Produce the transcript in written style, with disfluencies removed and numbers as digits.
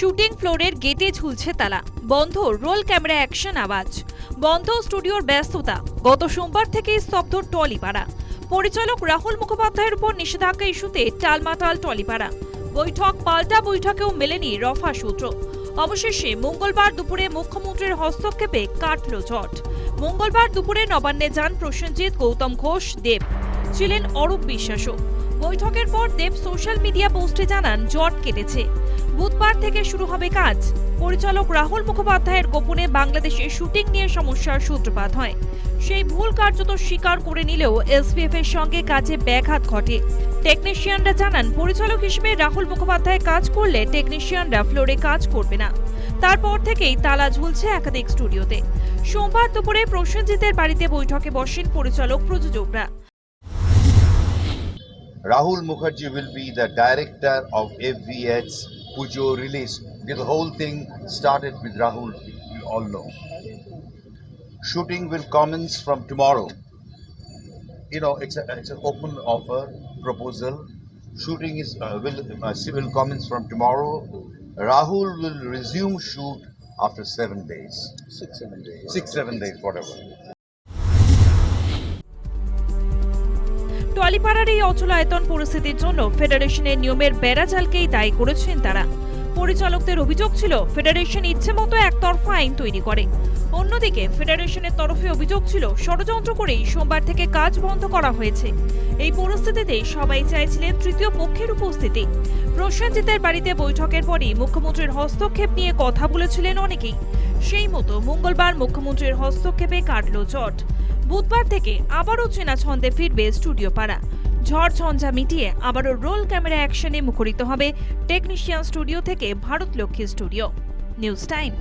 Shooting ফ্লোরের গেটে ঝুলছে তালা, বন্ধ রোল ক্যামেরা অ্যাকশন আওয়াজ, বন্ধ স্টুডিওর ব্যস্ততা। গত সোমবার থেকেই স্তব্ধ টলিপাড়া। পরিচালক রাহুল মুখোপাধ্যায়ের উপর নিষেধাজ্ঞা ইস্যুতে টালমাটাল টলিপাড়া। বৈঠক পাল্টা বৈঠকেও মেলেনি রফা সূত্র। অবশেষে মঙ্গলবার দুপুরে মুখ্যমন্ত্রীর হস্তক্ষেপে কাটল জট। মঙ্গলবার দুপুরে নবান্নে যান প্রসেনজিৎ, গৌতম ঘোষ, দেব, ছিলেন অরূপ বিশ্বাসও। বৈঠকের পর দেব সোশ্যাল মিডিয়া পোস্টে জানান জট কেটেছে, বুধবার থেকে শুরু হবে কাজ। পরিচালক রাহুল মুখোপাধ্যায়ের গোপনে বাংলাদেশে শুটিং নিয়ে সমস্যার সূত্রপাত হয়। সেই ভুল কার্যত স্বীকার করে নিলেও এসভিএফ এর সঙ্গে কাজে ব্যাঘাত ঘটে। টেকনিশিয়ানরা জানান পরিচালক হিসেবে রাহুল মুখোপাধ্যায় কাজ করলে টেকনিশিয়ানরা ফ্লোরে কাজ করবে না। তারপর থেকেই তালা ঝুলছে একাধিক স্টুডিওতে। সোমবার দুপুরে প্রসেনজিতের বাড়িতে বৈঠকে বসেন পরিচালক প্রযোজকরা। Rahul Mukherjee will be the director of FVH's Pujo release. The whole thing started with Rahul, you all know. Shooting will commence from tomorrow. You know, it's an open offer proposal. Shooting will commence from tomorrow. Rahul will resume shoot after 7 days. 6-7 days, whatever. টলিপাড়ার এই অচলায়তন পরিস্থিতির জন্য ফেডারেশনের নিয়মের বেড়াজালকেই দায়ী করেছেন তারা। পরিচালকদের অভিযোগ ছিল ফেডারেশন ইচ্ছেমতো একতরফা আইন তৈরি করে। অন্যদিকে ফেডারেশনের তরফে অভিযোগ ছিল ষড়যন্ত্র করেই সোমবার থেকে কাজ বন্ধ করা হয়েছে। এই পরিস্থিতিতে সবাই চাইছিলেন তৃতীয় পক্ষের উপস্থিতি। প্রসেনজিতের বাড়িতে বৈঠকের পরই মুখ্যমন্ত্রীর হস্তক্ষেপ নিয়ে কথা বলেছিলেন অনেকেই। সেই মতো মঙ্গলবার মুখ্যমন্ত্রীর হস্তক্ষেপে কাটল জট। বুধবার থেকে আবারও চেনা ছন্দে ফিরবে স্টুডিও পাড়া। ঝড় ঝঞ্ঝা মিটিয়ে আবারও রোল ক্যামেরা অ্যাকশনে মুখরিত হবে টেকনিশিয়ান স্টুডিও থেকে Bharat Lakshmi studio. News time.